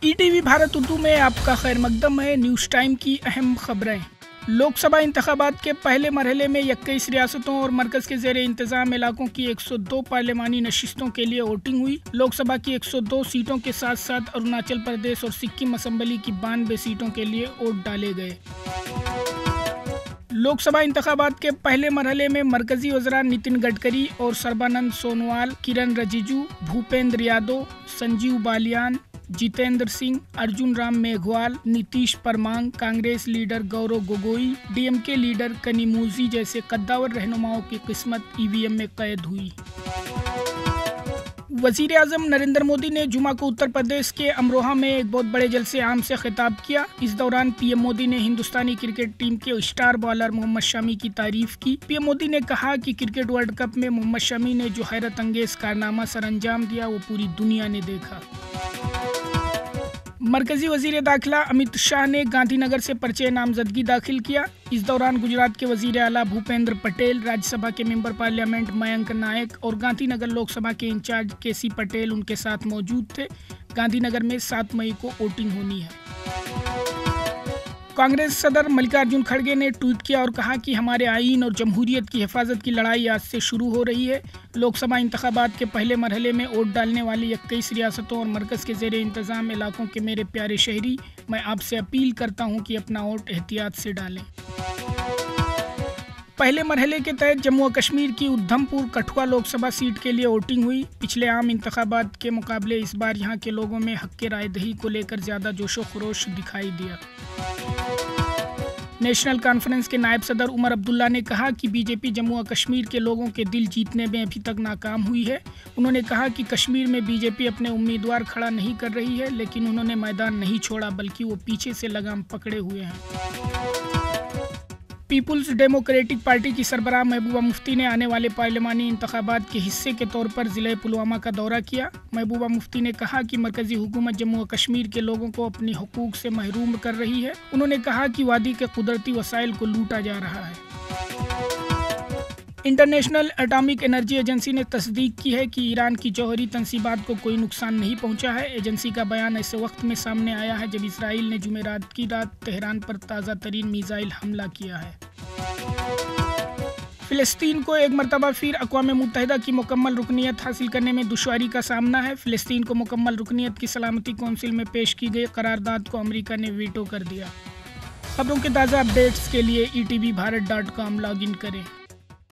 ETV Bharat Urdu में आपका खैर मकदम है। न्यूज़ टाइम की अहम खबरें। लोकसभा इंतखाबात के पहले मरहले में 21 रियासतों और मरकज़ के ज़ेर इंतज़ाम इलाकों की 102 पार्लिमानी नशिस्तों के लिए वोटिंग हुई। लोकसभा की 102 सीटों के साथ साथ अरुणाचल प्रदेश और सिक्किम असम्बली की 92 सीटों के लिए वोट डाले गए। लोकसभा इंतखाबात के पहले मरहले में मरकजी वज़रा नितिन गडकरी और सर्बानंद सोनोवाल, किरण Rijiju, Bhupendra Yadav, Sanjeev Balyan, Jitendra Singh, Arjun Ram Meghwal, Nitish परमांग, Congress leader Gaurav Gogoi, DMK leader Kanimozhi जैसे कद्दावर रहनुमाओं की किस्मत EVM में कैद हुई। वज़ीर आज़म नरेंद्र मोदी ने जुमा को उत्तर प्रदेश के अमरोहा में एक बहुत बड़े जलसे आम से खिताब किया। इस दौरान PM मोदी ने हिंदुस्तानी क्रिकेट टीम के स्टार बॉलर मोहम्मद शमी की तारीफ की। PM मोदी ने कहा कि क्रिकेट वर्ल्ड कप में मोहम्मद शमी ने जो हैरत अंगेज कारनामा सर अंजाम दिया वो पूरी दुनिया ने देखा। मरकजी वज़ीर दाखिला अमित शाह ने गांधीनगर से पर्चे नामजदगी दाखिल किया। इस दौरान गुजरात के वज़ीर आला भूपेंद्र पटेल, राज्यसभा के मेंबर पार्लियामेंट मयंक नायक और गांधीनगर लोकसभा के इंचार्ज KC पटेल उनके साथ मौजूद थे। गांधीनगर में 7 मई को वोटिंग होनी है। कांग्रेस सदर मल्लिकार्जुन खड़गे ने ट्वीट किया और कहा कि हमारे आईन और जमहूरियत की हिफाजत की लड़ाई आज से शुरू हो रही है। लोकसभा इंतखाबात के पहले मरहले में वोट डालने वाली 21 रियासतों और मरकज़ के ज़ेरे इंतज़ाम इलाकों के मेरे प्यारे शहरी, मैं आपसे अपील करता हूं कि अपना वोट एहतियात से डालें। पहले मरहले के तहत जम्मू और कश्मीर की उधमपुर कठुआ लोकसभा सीट के लिए वोटिंग हुई। पिछले आम इंतखाबात के मुकाबले इस बार यहां के लोगों में हक के रायदही को लेकर ज़्यादा जोशो खरोश दिखाई दिया। नेशनल कॉन्फ्रेंस के नायब सदर उमर अब्दुल्ला ने कहा कि BJP जम्मू और कश्मीर के लोगों के दिल जीतने में अभी तक नाकाम हुई है। उन्होंने कहा कि कश्मीर में BJP अपने उम्मीदवार खड़ा नहीं कर रही है, लेकिन उन्होंने मैदान नहीं छोड़ा बल्कि वो पीछे से लगाम पकड़े हुए हैं। पीपुल्स डेमोक्रेटिक पार्टी की सरबराह महबूबा मुफ्ती ने आने वाले पार्लिमानी इंतखाबात के हिस्से के तौर पर ज़िले पुलवामा का दौरा किया। महबूबा मुफ्ती ने कहा कि मरकज़ी हुकूमत जम्मू और कश्मीर के लोगों को अपनी हुकूक से महरूम कर रही है। उन्होंने कहा कि वादी के कुदरती वसाइल को लूटा जा रहा है। इंटरनेशनल एटॉमिक एनर्जी एजेंसी ने तस्दीक की है कि ईरान की जौहरी तंसीबात को कोई नुकसान नहीं पहुंचा है। एजेंसी का बयान ऐसे वक्त में सामने आया है जब इसराइल ने जुमेरात की रात तेहरान पर ताज़ा तरीन मिसाइल हमला किया है। फ़िलिस्तीन को एक मरतबा फिर अक़वाम मुत्तहिदा की मुकम्मल रुकनीत हासिल करने में दुश्वारी का सामना है। फ़िलिस्तीन को मुकम्मल रुकनीत की सलामती कौंसिल में पेश की गई करारदाद को अमेरिका ने वीटो कर दिया। खबरों के ताज़ा अपडेट्स के लिए ETVBharat.com लॉगिन करें।